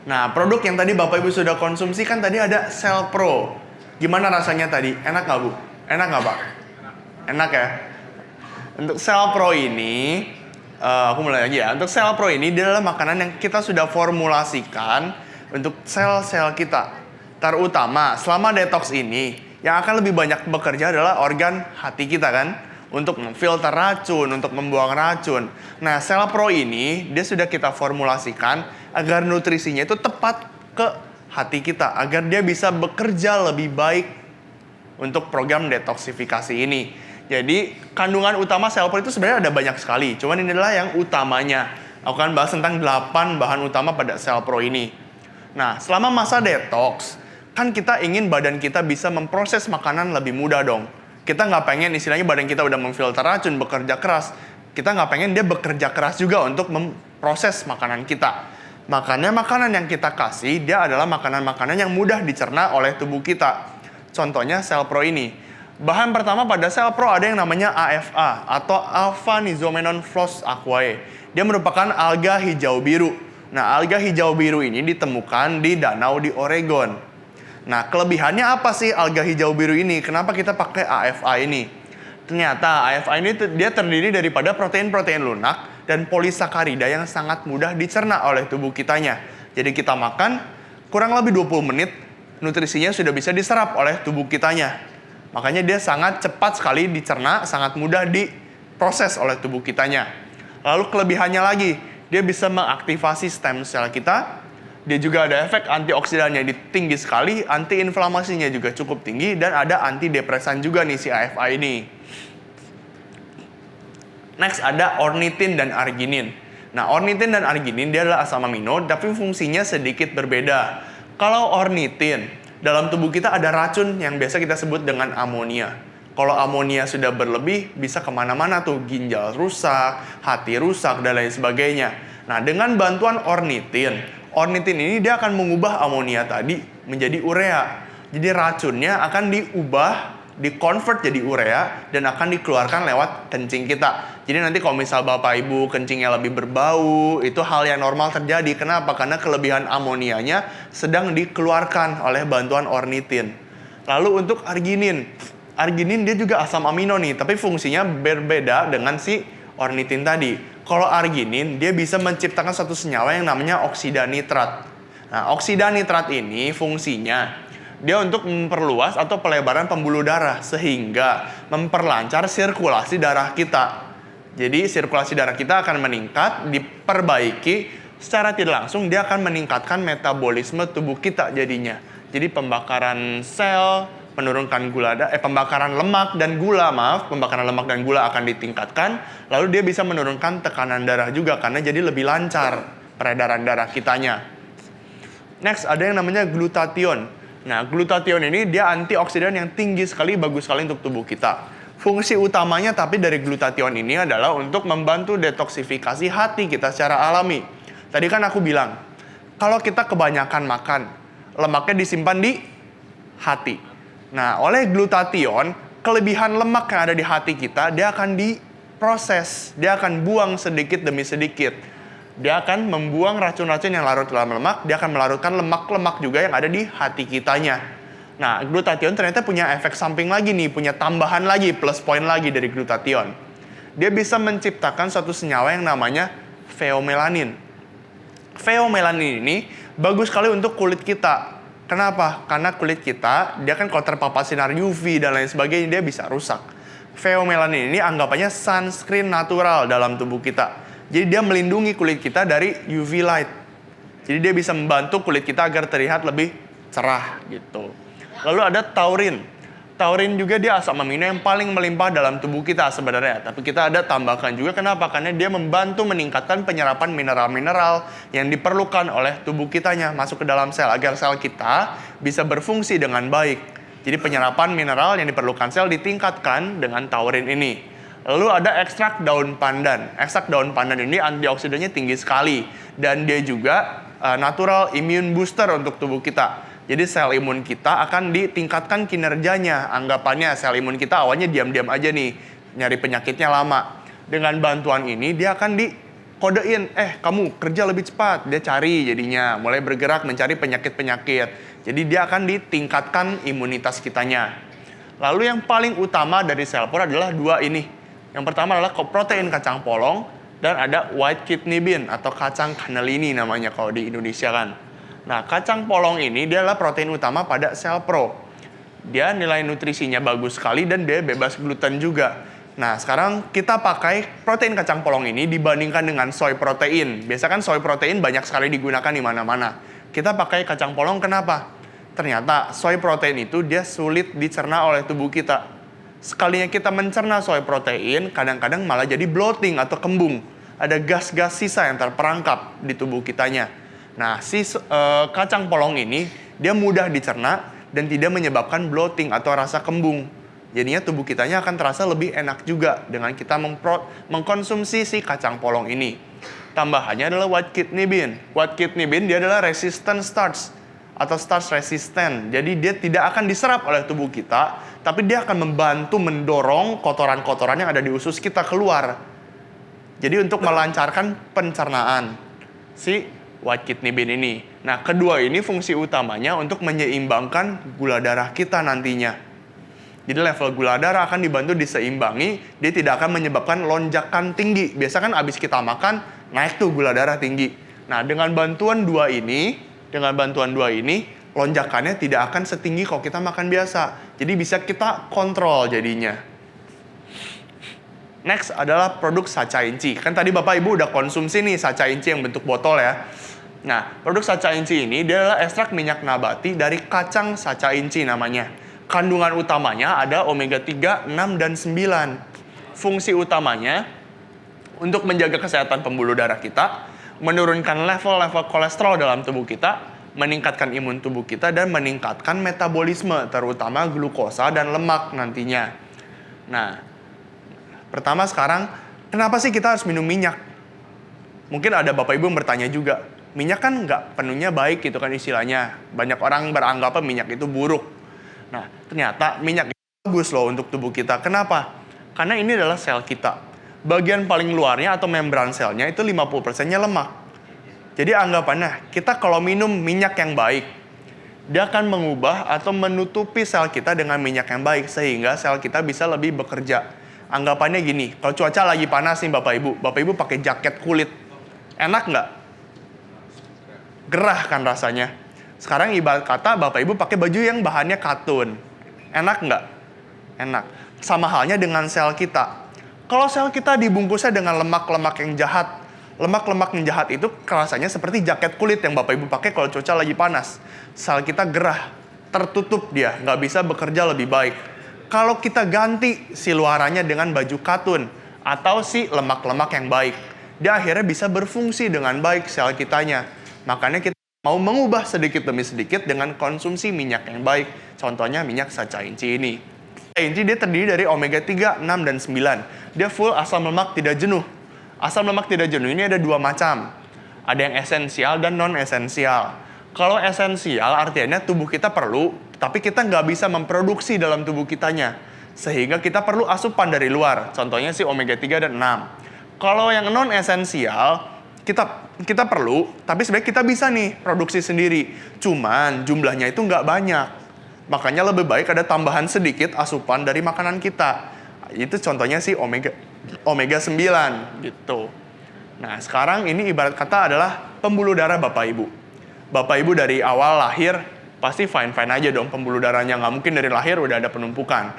Nah, produk yang tadi Bapak Ibu sudah konsumsi kan tadi ada Cell Pro. Gimana rasanya tadi? Enak nggak Bu? Enak nggak Pak? Enak ya? Untuk Cell Pro ini, aku mulai lagi ya. Untuk Cell Pro ini dia adalah makanan yang kita sudah formulasikan untuk sel-sel kita. Terutama selama detox ini, yang akan lebih banyak bekerja adalah organ hati kita kan? Untuk memfilter racun, untuk membuang racun. Nah, Cell Pro ini dia sudah kita formulasikan agar nutrisinya itu tepat ke hati kita, agar dia bisa bekerja lebih baik untuk program detoksifikasi ini. Jadi, kandungan utama Cell Pro itu sebenarnya ada banyak sekali, cuman ini adalah yang utamanya. Aku akan bahas tentang 8 bahan utama pada Cell Pro ini. Nah, selama masa detox, kan kita ingin badan kita bisa memproses makanan lebih mudah dong. Kita nggak pengen istilahnya badan kita udah memfilter racun, bekerja keras. Kita nggak pengen dia bekerja keras juga untuk memproses makanan kita. Makanya makanan yang kita kasih, dia adalah makanan-makanan yang mudah dicerna oleh tubuh kita. Contohnya Cell Pro ini. Bahan pertama pada Cell Pro ada yang namanya AFA atau Alpha Nizomenon Floss Aquae. Dia merupakan alga hijau biru. Nah, alga hijau biru ini ditemukan di danau di Oregon. Nah, kelebihannya apa sih alga hijau biru ini? Kenapa kita pakai AFA ini? Ternyata AFA ini dia terdiri daripada protein-protein lunak dan polisakarida yang sangat mudah dicerna oleh tubuh kitanya. Jadi kita makan kurang lebih 20 menit, nutrisinya sudah bisa diserap oleh tubuh kitanya. Makanya dia sangat cepat sekali dicerna, sangat mudah diproses oleh tubuh kitanya. Lalu kelebihannya lagi, dia bisa mengaktifasi stem cell kita. Dia juga ada efek antioksidannya tinggi sekali, antiinflamasinya juga cukup tinggi, dan ada antidepresan juga nih si AFA ini. Next ada ornithin dan arginin. Nah, ornithin dan arginin dia adalah asam amino, tapi fungsinya sedikit berbeda. Kalau ornithin, dalam tubuh kita ada racun yang biasa kita sebut dengan amonia. Kalau amonia sudah berlebih, bisa kemana-mana tuh, ginjal rusak, hati rusak, dan lain sebagainya. Nah, dengan bantuan ornithin ini dia akan mengubah amonia tadi menjadi urea. Jadi racunnya akan di-convert jadi urea dan akan dikeluarkan lewat kencing kita. Jadi nanti kalau misal Bapak Ibu kencingnya lebih berbau, itu hal yang normal terjadi. Kenapa? Karena kelebihan amonianya sedang dikeluarkan oleh bantuan ornithin. Lalu untuk arginin dia juga asam amino nih, tapi fungsinya berbeda dengan si ornithin tadi. Kalau arginin, dia bisa menciptakan satu senyawa yang namanya oksida nitrat. Nah, oksida nitrat ini fungsinya dia untuk memperluas atau pelebaran pembuluh darah sehingga memperlancar sirkulasi darah kita. Jadi sirkulasi darah kita akan meningkat, diperbaiki secara tidak langsung dia akan meningkatkan metabolisme tubuh kita jadinya. Jadi pembakaran sel, menurunkan pembakaran lemak dan gula, pembakaran lemak dan gula akan ditingkatkan, lalu dia bisa menurunkan tekanan darah juga karena jadi lebih lancar peredaran darah kitanya. Next ada yang namanya glutathione. Nah, glutathione ini dia antioksidan yang tinggi sekali, bagus sekali untuk tubuh kita. Fungsi utamanya tapi dari glutathione ini adalah untuk membantu detoksifikasi hati kita secara alami. Tadi kan aku bilang, kalau kita kebanyakan makan, lemaknya disimpan di hati. Nah, oleh glutathione, kelebihan lemak yang ada di hati kita, dia akan diproses. Dia akan buang sedikit demi sedikit. Dia akan membuang racun-racun yang larut dalam lemak, dia akan melarutkan lemak-lemak juga yang ada di hati kitanya. Nah, glutathione ternyata punya efek samping lagi nih, punya tambahan lagi, plus point lagi dari glutathione. Dia bisa menciptakan suatu senyawa yang namanya pheomelanin. Pheomelanin ini bagus sekali untuk kulit kita. Kenapa? Karena kulit kita, dia kan kalau terpapar sinar UV dan lain sebagainya, dia bisa rusak. Pheomelanin ini anggapannya sunscreen natural dalam tubuh kita. Jadi dia melindungi kulit kita dari UV light. Jadi dia bisa membantu kulit kita agar terlihat lebih cerah gitu. Lalu ada taurin. Taurin juga dia asam amino yang paling melimpah dalam tubuh kita sebenarnya. Tapi kita ada tambahkan juga, kenapa? Karena dia membantu meningkatkan penyerapan mineral-mineral yang diperlukan oleh tubuh kitanya masuk ke dalam sel, agar sel kita bisa berfungsi dengan baik. Jadi penyerapan mineral yang diperlukan sel ditingkatkan dengan taurin ini. Lalu ada ekstrak daun pandan. Ekstrak daun pandan ini antioksidannya tinggi sekali. Dan dia juga natural immune booster untuk tubuh kita. Jadi sel imun kita akan ditingkatkan kinerjanya. Anggapannya sel imun kita awalnya diam-diam aja nih, nyari penyakitnya lama. Dengan bantuan ini dia akan kodein, kamu kerja lebih cepat. Dia cari jadinya, mulai bergerak mencari penyakit-penyakit. Jadi dia akan ditingkatkan imunitas kitanya. Lalu yang paling utama dari sel pore adalah dua ini. Yang pertama adalah protein kacang polong dan ada white kidney bean atau kacang cannellini namanya kalau di Indonesia kan. Nah, kacang polong ini dia adalah protein utama pada sel pro. Dia nilai nutrisinya bagus sekali dan dia bebas gluten juga. Nah, sekarang kita pakai protein kacang polong ini dibandingkan dengan soy protein. Biasa kan soy protein banyak sekali digunakan di mana-mana. Kita pakai kacang polong kenapa? Ternyata soy protein itu dia sulit dicerna oleh tubuh kita. Sekalinya kita mencerna soy protein, kadang-kadang malah jadi bloating atau kembung. Ada gas-gas sisa yang terperangkap di tubuh kitanya. Nah, kacang polong ini dia mudah dicerna dan tidak menyebabkan bloating atau rasa kembung. Jadinya tubuh kitanya akan terasa lebih enak juga dengan kita mengkonsumsi si kacang polong ini. Tambahannya adalah white kidney bean. White kidney bean dia adalah resistant starch atau starch resistant. Jadi dia tidak akan diserap oleh tubuh kita, tapi dia akan membantu mendorong kotoran-kotoran yang ada di usus kita keluar. Jadi untuk melancarkan pencernaan si white kidney bean ini. Nah, kedua ini fungsi utamanya untuk menyeimbangkan gula darah kita nantinya. Jadi level gula darah akan dibantu diseimbangi, dia tidak akan menyebabkan lonjakan tinggi. Biasa kan abis kita makan, naik tuh gula darah tinggi. Nah, dengan bantuan dua ini, lonjakannya tidak akan setinggi kalau kita makan biasa. Jadi bisa kita kontrol jadinya. Next adalah produk Sacha Inci. Kan tadi Bapak Ibu udah konsumsi nih Sacha Inci yang bentuk botol ya. Nah, produk Sacha Inci ini dia adalah ekstrak minyak nabati dari kacang Sacha Inci namanya. Kandungan utamanya ada omega 3, 6, dan 9. Fungsi utamanya untuk menjaga kesehatan pembuluh darah kita, menurunkan level-level kolesterol dalam tubuh kita, meningkatkan imun tubuh kita, dan meningkatkan metabolisme, terutama glukosa dan lemak nantinya. Nah, pertama sekarang, kenapa sih kita harus minum minyak? Mungkin ada Bapak Ibu yang bertanya juga, minyak kan nggak penuhnya baik gitu kan istilahnya. Banyak orang beranggapan minyak itu buruk. Nah, ternyata minyak itu bagus loh untuk tubuh kita. Kenapa? Karena ini adalah sel kita. Bagian paling luarnya atau membran selnya itu 50%-nya lemak. Jadi anggapannya, kita kalau minum minyak yang baik, dia akan mengubah atau menutupi sel kita dengan minyak yang baik, sehingga sel kita bisa lebih bekerja. Anggapannya gini, kalau cuaca lagi panas nih Bapak Ibu pakai jaket kulit. Enak nggak? Gerah kan rasanya. Sekarang ibarat kata Bapak Ibu pakai baju yang bahannya katun. Enak nggak? Enak. Sama halnya dengan sel kita. Kalau sel kita dibungkusnya dengan lemak-lemak yang jahat, lemak-lemak yang jahat itu rasanya seperti jaket kulit yang Bapak Ibu pakai kalau cuaca lagi panas. Sel kita gerah, tertutup dia, nggak bisa bekerja lebih baik. Kalau kita ganti si luarannya dengan baju katun atau si lemak-lemak yang baik, dia akhirnya bisa berfungsi dengan baik sel kitanya. Makanya kita mau mengubah sedikit demi sedikit dengan konsumsi minyak yang baik. Contohnya minyak Sacha Inci ini. Sacha Inci dia terdiri dari omega 3, 6, dan 9. Dia full asam lemak tidak jenuh. Asam lemak tidak jenuh ini ada dua macam. Ada yang esensial dan non-esensial. Kalau esensial artinya tubuh kita perlu, tapi kita nggak bisa memproduksi dalam tubuh kitanya. Sehingga kita perlu asupan dari luar. Contohnya si omega 3 dan 6. Kalau yang non-esensial, kita perlu, tapi sebenarnya kita bisa nih produksi sendiri. Cuman jumlahnya itu nggak banyak. Makanya lebih baik ada tambahan sedikit asupan dari makanan kita. Itu contohnya si omega 9 gitu. Nah, sekarang ini ibarat kata adalah pembuluh darah Bapak Ibu. Bapak Ibu dari awal lahir pasti fine-fine aja dong pembuluh darahnya. Nggak mungkin dari lahir udah ada penumpukan.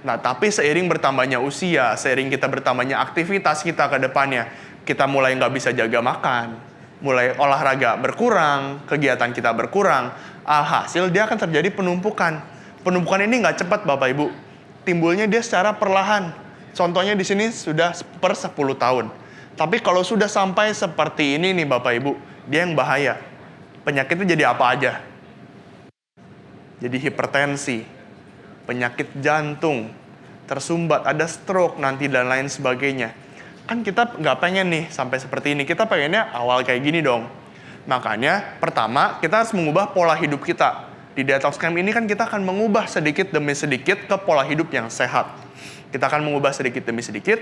Nah, tapi seiring bertambahnya usia, seiring kita bertambahnya aktivitas kita ke depannya, kita mulai nggak bisa jaga makan, mulai olahraga berkurang, kegiatan kita berkurang, alhasil dia akan terjadi penumpukan. Penumpukan ini nggak cepat Bapak Ibu, timbulnya dia secara perlahan. Contohnya di sini sudah per 10 tahun. Tapi kalau sudah sampai seperti ini nih Bapak Ibu, dia yang bahaya. Penyakitnya jadi apa aja? Jadi hipertensi, penyakit jantung, tersumbat, ada stroke nanti dan lain sebagainya. Kan kita nggak pengen nih sampai seperti ini. Kita pengennya awal kayak gini dong. Makanya pertama kita harus mengubah pola hidup kita. Di Detox Camp ini kan kita akan mengubah sedikit demi sedikit ke pola hidup yang sehat. Kita akan mengubah sedikit demi sedikit.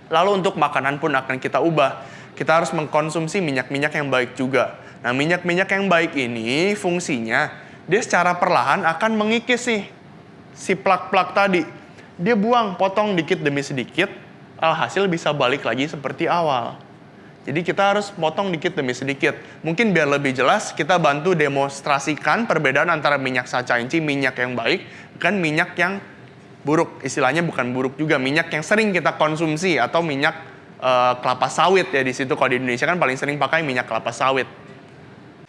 Lalu untuk makanan pun akan kita ubah. kita harus mengkonsumsi minyak-minyak yang baik juga. Nah, minyak-minyak yang baik ini fungsinya, dia secara perlahan akan mengikis si plak-plak tadi. Dia buang, potong dikit demi sedikit, alhasil bisa balik lagi seperti awal. Jadi kita harus potong dikit demi sedikit. Mungkin biar lebih jelas, kita bantu demonstrasikan perbedaan antara minyak sacha inci, minyak yang baik, dan minyak yang buruk. Istilahnya bukan buruk juga, minyak yang sering kita konsumsi, atau minyak kelapa sawit ya di situ. Kalau di Indonesia kan paling sering pakai minyak kelapa sawit.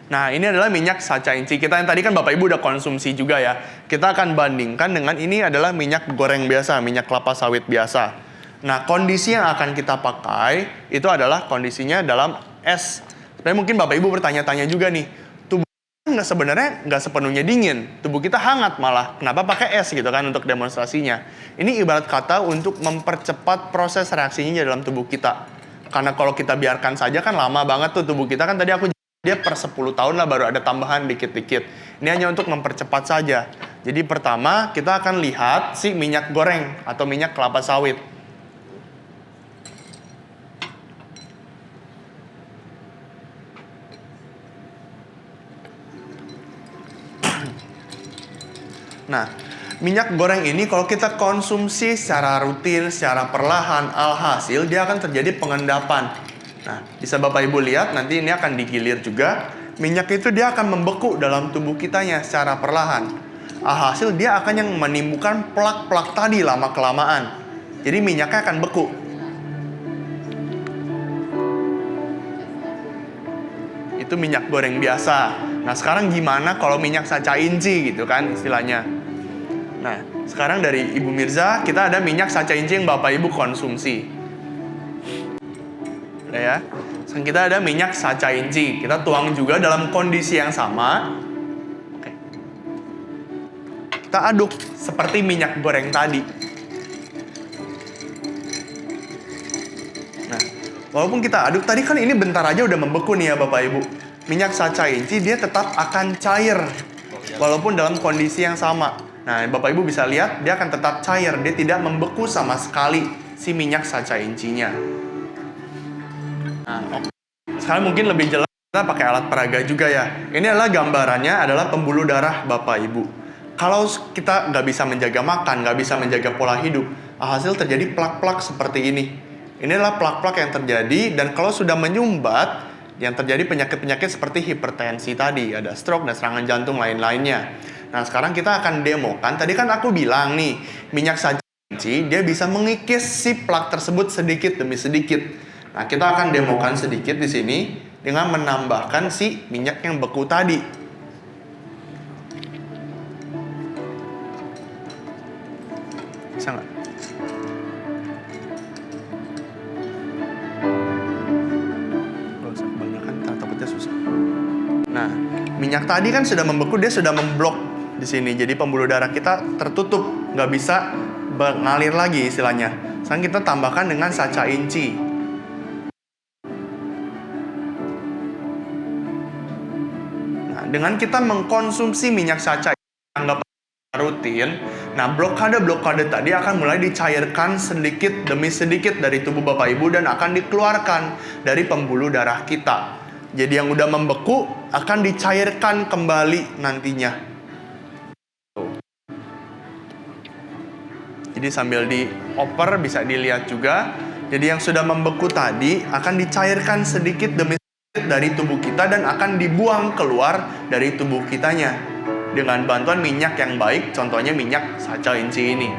Nah, ini adalah minyak sacha inci kita yang tadi kan Bapak Ibu udah konsumsi juga ya. Kita akan bandingkan dengan ini adalah minyak goreng biasa, minyak kelapa sawit biasa. Nah, kondisi yang akan kita pakai itu adalah kondisinya dalam es. Sebenarnya mungkin Bapak Ibu bertanya-tanya juga nih, tubuh kita sebenarnya nggak sepenuhnya dingin, tubuh kita hangat malah. Kenapa pakai es gitu kan untuk demonstrasinya? Ini ibarat kata untuk mempercepat proses reaksinya dalam tubuh kita. Karena kalau kita biarkan saja kan lama banget tuh tubuh kita kan tadi dia per 10 tahun lah baru ada tambahan dikit-dikit. Ini hanya untuk mempercepat saja. Jadi pertama kita akan lihat si minyak goreng atau minyak kelapa sawit. Nah, minyak goreng ini kalau kita konsumsi secara rutin, secara perlahan, alhasil dia akan terjadi pengendapan. Nah, bisa Bapak Ibu lihat, nanti ini akan digilir juga. Minyak itu dia akan membeku dalam tubuh kitanya secara perlahan. Alhasil dia akan yang menimbulkan plak-plak tadi lama-kelamaan. Jadi minyaknya akan beku. Itu minyak goreng biasa. Nah, sekarang gimana kalau minyak sacha inci gitu kan istilahnya. Nah, sekarang dari Ibu Mirza, kita ada minyak sacha inci yang Bapak Ibu konsumsi. Udah ya. Sekarang kita ada minyak sacha inci. Kita tuang juga dalam kondisi yang sama. Oke. Kita aduk seperti minyak goreng tadi. Nah, walaupun kita aduk, tadi kan ini bentar aja udah membeku nih ya Bapak Ibu. Minyak sacha inci dia tetap akan cair. Walaupun dalam kondisi yang sama. Nah, Bapak Ibu bisa lihat, dia akan tetap cair. Dia tidak membeku sama sekali si minyak sacha incinya. Nah, oke. Sekarang mungkin lebih jelas kita pakai alat peraga juga ya. Ini adalah gambarannya adalah pembuluh darah Bapak Ibu. Kalau kita nggak bisa menjaga makan, nggak bisa menjaga pola hidup, hasil terjadi plak-plak seperti ini. Ini adalah plak-plak yang terjadi, dan kalau sudah menyumbat, yang terjadi penyakit-penyakit seperti hipertensi tadi, ada stroke dan serangan jantung lain-lainnya. Nah, sekarang kita akan demokan. Tadi kan aku bilang nih, minyak sacha inci dia bisa mengikis si plak tersebut sedikit demi sedikit. Nah, kita akan demokan sedikit di sini dengan menambahkan si minyak yang beku tadi. Bisa nggak? Gak usah kebanyakan, takutnya susah. Nah, minyak tadi kan sudah membeku, dia sudah memblok di sini. Jadi pembuluh darah kita tertutup, nggak bisa mengalir lagi istilahnya. Sekarang kita tambahkan dengan sacha inci. Nah, dengan kita mengkonsumsi minyak sacha anggap rutin, nah blokade-blokade tadi akan mulai dicairkan sedikit demi sedikit dari tubuh Bapak Ibu dan akan dikeluarkan dari pembuluh darah kita. Jadi yang udah membeku akan dicairkan kembali nantinya. Jadi sambil dioper bisa dilihat juga. Jadi yang sudah membeku tadi akan dicairkan sedikit demi sedikit dari tubuh kita dan akan dibuang keluar dari tubuh kitanya dengan bantuan minyak yang baik, contohnya minyak sacha inci ini.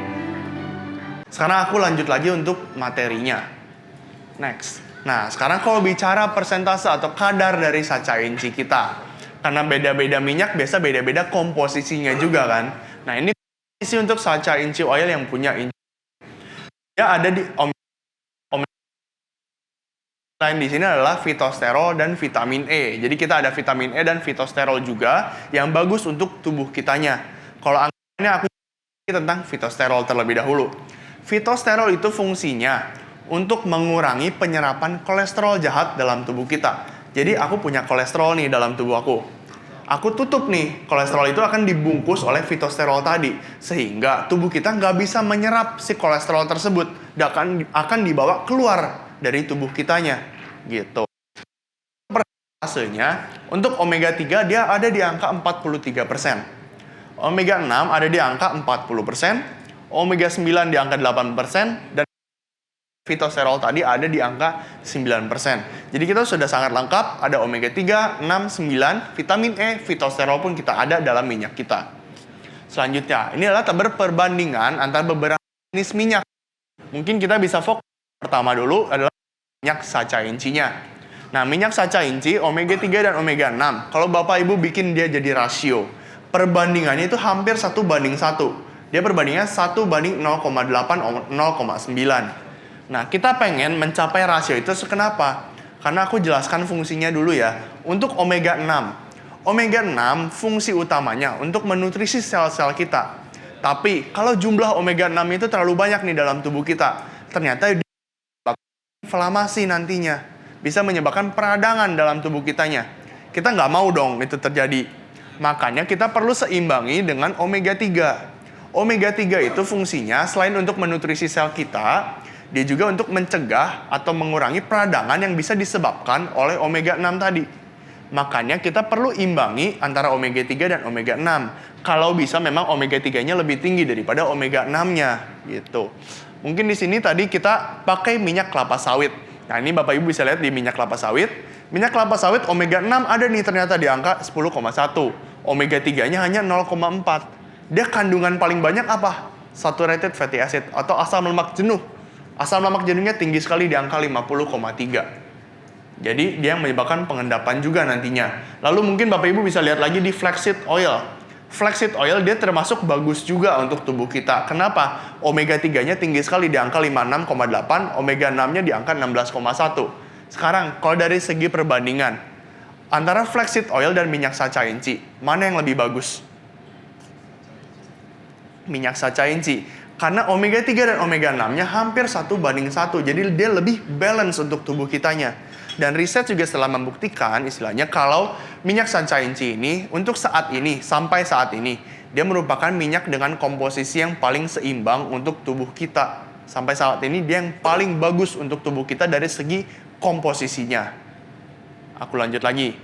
Sekarang aku lanjut lagi untuk materinya. Next. Nah, sekarang kalau bicara persentase atau kadar dari sacha inci kita, karena beda-beda minyak biasa beda-beda komposisinya juga kan. Nah, ini isi untuk sacha inci oil yang punya inci. Dia ada di lain di sini adalah fitosterol dan vitamin E. Jadi kita ada vitamin E dan fitosterol juga yang bagus untuk tubuh kitanya. Kalau anggapannya aku tentang fitosterol terlebih dahulu. Fitosterol itu fungsinya untuk mengurangi penyerapan kolesterol jahat dalam tubuh kita. Jadi aku punya kolesterol nih dalam tubuh aku. Aku tutup nih, kolesterol itu akan dibungkus oleh fitosterol tadi. Sehingga tubuh kita nggak bisa menyerap si kolesterol tersebut. Dan akan dibawa keluar dari tubuh kitanya. gitu. Persentasenya untuk omega 3 dia ada di angka 43%. Omega 6 ada di angka 40%, omega 9 di angka 8%, dan fitosterol tadi ada di angka 9%. Jadi kita sudah sangat lengkap, ada omega 3, 6, 9, vitamin E, fitosterol pun kita ada dalam minyak kita. Selanjutnya, ini adalah perbandingan antara beberapa jenis minyak. Mungkin kita bisa fokus pertama dulu adalah minyak sacha inci-nya. Nah, minyak sacha inci, omega 3 dan omega 6. Kalau Bapak Ibu bikin dia jadi rasio, perbandingannya itu hampir 1:1. Dia perbandingannya 1:0,8, 0,9. Nah, kita pengen mencapai rasio itu kenapa? Karena aku jelaskan fungsinya dulu ya. Untuk omega 6. Omega 6 fungsi utamanya untuk menutrisi sel-sel kita. Tapi kalau jumlah omega 6 itu terlalu banyak nih dalam tubuh kita, ternyata inflamasi nantinya. Bisa menyebabkan peradangan dalam tubuh kitanya. Kita nggak mau dong itu terjadi. Makanya kita perlu seimbangi dengan omega 3. Omega 3 itu fungsinya selain untuk menutrisi sel kita, dia juga untuk mencegah atau mengurangi peradangan yang bisa disebabkan oleh omega 6 tadi. Makanya kita perlu imbangi antara omega 3 dan omega 6. Kalau bisa memang omega 3-nya lebih tinggi daripada omega 6-nya gitu. Mungkin di sini tadi kita pakai minyak kelapa sawit. Nah, ini Bapak Ibu bisa lihat di minyak kelapa sawit. Minyak kelapa sawit omega 6 ada nih ternyata di angka 10,1. Omega 3-nya hanya 0,4. Dia kandungan paling banyak apa? Saturated fatty acid atau asam lemak jenuh. Asam lemak jenuhnya tinggi sekali di angka 50,3. Jadi dia menyebabkan pengendapan juga nantinya. Lalu mungkin Bapak Ibu bisa lihat lagi di flaxseed oil. Flaxseed oil dia termasuk bagus juga untuk tubuh kita. Kenapa? Omega 3-nya tinggi sekali di angka 56,8, omega 6-nya di angka 16,1. Sekarang kalau dari segi perbandingan antara flaxseed oil dan minyak sacha inci, mana yang lebih bagus? Minyak sacha inci. Karena omega 3 dan omega 6-nya hampir 1:1. Jadi dia lebih balance untuk tubuh kitanya. Dan riset juga telah membuktikan istilahnya kalau minyak sacha inci ini untuk saat ini, sampai saat ini, dia merupakan minyak dengan komposisi yang paling seimbang untuk tubuh kita. Sampai saat ini dia yang paling bagus untuk tubuh kita dari segi komposisinya. Aku lanjut lagi.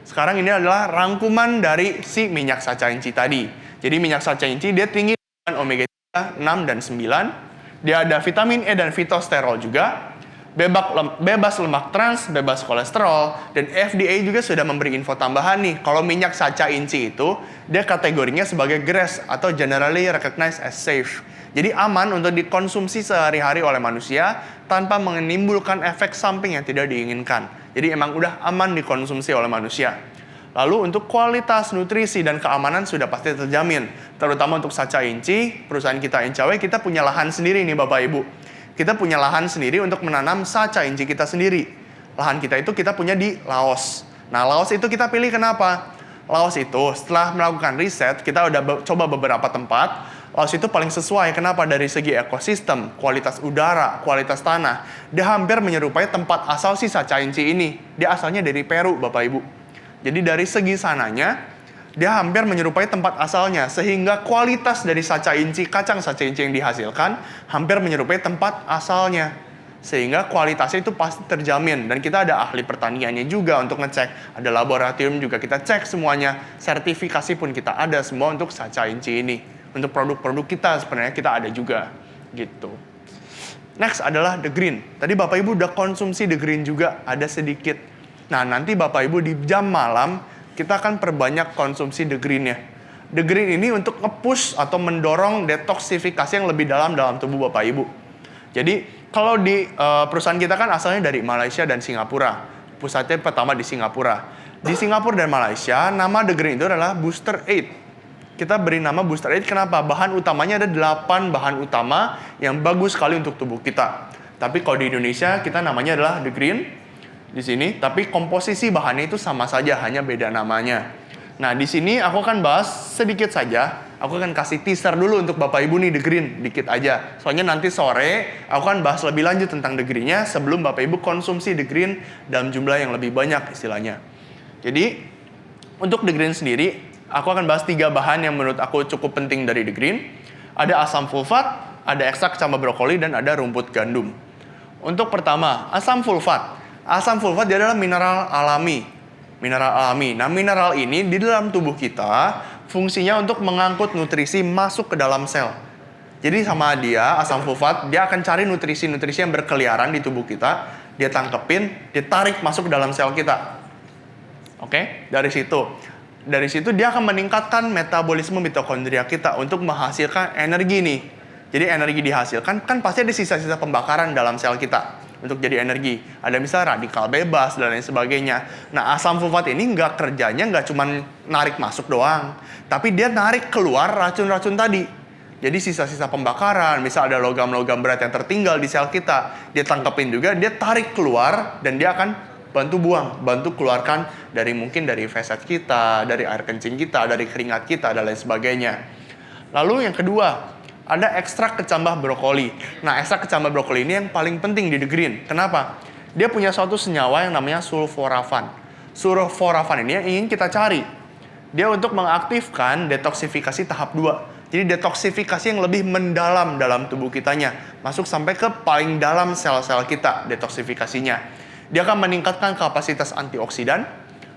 Sekarang ini adalah rangkuman dari si minyak sacha inci tadi. Jadi minyak sacha inci dia tinggi dengan omega 6 dan 9. Dia ada vitamin E dan fitosterol juga. Bebas lemak trans, bebas kolesterol. Dan FDA juga sudah memberi info tambahan nih. Kalau minyak sacha inci itu, dia kategorinya sebagai GRAS atau Generally Recognized as Safe. Jadi aman untuk dikonsumsi sehari-hari oleh manusia tanpa menimbulkan efek samping yang tidak diinginkan. Jadi emang udah aman dikonsumsi oleh manusia. Lalu untuk kualitas nutrisi dan keamanan sudah pasti terjamin. Terutama untuk sacha inci, perusahaan kita NCW, kita punya lahan sendiri nih Bapak Ibu. Kita punya lahan sendiri untuk menanam sacha inci kita sendiri. Lahan kita itu kita punya di Laos. Nah, Laos itu kita pilih kenapa? Laos itu setelah melakukan riset, kita udah coba beberapa tempat. Laos itu paling sesuai. Kenapa? Dari segi ekosistem, kualitas udara, kualitas tanah. Dia hampir menyerupai tempat asal si sacha inci ini. Dia asalnya dari Peru Bapak Ibu. Jadi dari segi sananya, dia hampir menyerupai tempat asalnya. Sehingga kualitas dari sacha inci, kacang sacha inci yang dihasilkan, hampir menyerupai tempat asalnya. Sehingga kualitasnya itu pasti terjamin. Dan kita ada ahli pertaniannya juga untuk ngecek. Ada laboratorium juga kita cek semuanya. Sertifikasi pun kita ada semua untuk sacha inci ini. Untuk produk-produk kita sebenarnya kita ada juga. Gitu. Next adalah The Green. Tadi Bapak Ibu udah konsumsi The Green juga, ada sedikit. Nah, nanti Bapak Ibu di jam malam, kita akan perbanyak konsumsi The Green-nya. The Green ini untuk nge-push atau mendorong detoksifikasi yang lebih dalam tubuh Bapak Ibu. Jadi, kalau di perusahaan kita kan asalnya dari Malaysia dan Singapura. Pusatnya pertama di Singapura. Di Singapura dan Malaysia, nama The Green itu adalah Booster 8. Kita beri nama Booster 8 kenapa? Bahan utamanya ada 8 bahan utama yang bagus sekali untuk tubuh kita. Tapi kalau di Indonesia, kita namanya adalah The Green. Di sini, tapi komposisi bahannya itu sama saja, hanya beda namanya. Nah, di sini aku akan bahas sedikit saja. Aku akan kasih teaser dulu untuk Bapak Ibu nih The Green, dikit aja. Soalnya nanti sore, aku akan bahas lebih lanjut tentang The Green-nya sebelum Bapak Ibu konsumsi The Green dalam jumlah yang lebih banyak istilahnya. Jadi, untuk The Green sendiri, aku akan bahas 3 bahan yang menurut aku cukup penting dari The Green. Ada asam fulfat, ada ekstrak camba brokoli, dan ada rumput gandum. Untuk pertama, asam fulfat. Asam sulfat dia adalah mineral alami. Mineral alami. Nah, mineral ini di dalam tubuh kita fungsinya untuk mengangkut nutrisi masuk ke dalam sel. Jadi sama dia, asam sulfat, dia akan cari nutrisi-nutrisi yang berkeliaran di tubuh kita, dia tangkepin, dia tarik masuk ke dalam sel kita. Oke, dari situ dia akan meningkatkan metabolisme mitokondria kita untuk menghasilkan energi nih. Jadi energi dihasilkan, kan pasti ada sisa-sisa pembakaran dalam sel kita untuk jadi energi. Ada misalnya radikal bebas dan lain sebagainya. Nah, asam sulfat ini kerjanya nggak cuma narik masuk doang, tapi dia narik keluar racun-racun tadi. Jadi sisa-sisa pembakaran, misal ada logam-logam berat yang tertinggal di sel kita, dia tangkepin juga, dia tarik keluar, dan dia akan bantu buang, bantu keluarkan dari mungkin dari feses kita, dari air kencing kita, dari keringat kita, dan lain sebagainya. Lalu yang kedua, ada ekstrak kecambah brokoli. Nah, ekstrak kecambah brokoli ini yang paling penting di The Green. Kenapa? Dia punya suatu senyawa yang namanya sulforafan. Sulforafan ini yang ingin kita cari. Dia untuk mengaktifkan detoksifikasi tahap 2. Jadi detoksifikasi yang lebih mendalam dalam tubuh kitanya. Masuk sampai ke paling dalam sel-sel kita detoksifikasinya. Dia akan meningkatkan kapasitas antioksidan.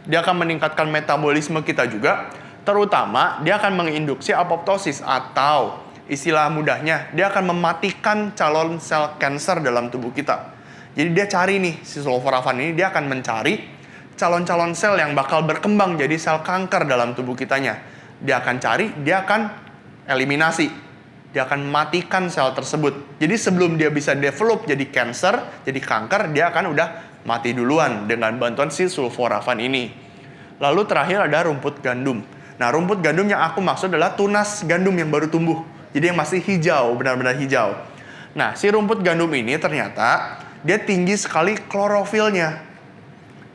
Dia akan meningkatkan metabolisme kita juga. Terutama dia akan menginduksi apoptosis atau istilah mudahnya, dia akan mematikan calon sel kanker dalam tubuh kita. Jadi dia cari nih, si sulforafan ini dia akan mencari calon-calon sel yang bakal berkembang jadi sel kanker dalam tubuh kitanya. Dia akan cari, dia akan eliminasi. Dia akan matikan sel tersebut. Jadi sebelum dia bisa develop jadi kanker, jadi kanker, dia akan udah mati duluan dengan bantuan si sulforafan ini. Lalu terakhir ada rumput gandum. Nah, rumput gandum yang aku maksud adalah tunas gandum yang baru tumbuh. Jadi yang masih hijau, benar-benar hijau. Nah, si rumput gandum ini ternyata dia tinggi sekali klorofilnya.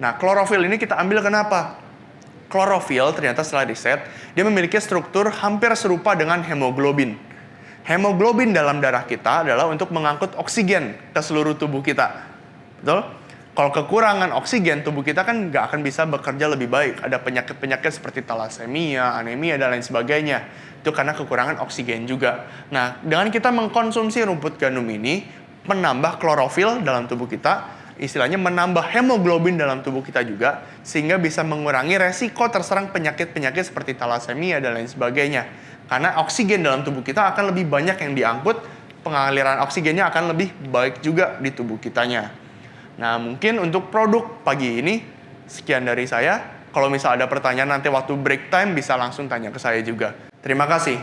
Nah, klorofil ini kita ambil kenapa? Klorofil ternyata setelah riset, dia memiliki struktur hampir serupa dengan hemoglobin. Hemoglobin dalam darah kita adalah untuk mengangkut oksigen ke seluruh tubuh kita. Betul? Kalau kekurangan oksigen, tubuh kita kan nggak akan bisa bekerja lebih baik. Ada penyakit-penyakit seperti thalassemia, anemia, dan lain sebagainya. Itu karena kekurangan oksigen juga. Nah, dengan kita mengkonsumsi rumput gandum ini, menambah klorofil dalam tubuh kita, istilahnya menambah hemoglobin dalam tubuh kita juga, sehingga bisa mengurangi resiko terserang penyakit-penyakit seperti thalassemia dan lain sebagainya. Karena oksigen dalam tubuh kita akan lebih banyak yang diangkut, pengaliran oksigennya akan lebih baik juga di tubuh kitanya. Nah, mungkin untuk produk pagi ini, sekian dari saya. Kalau misal ada pertanyaan nanti waktu break time, bisa langsung tanya ke saya juga. Terima kasih.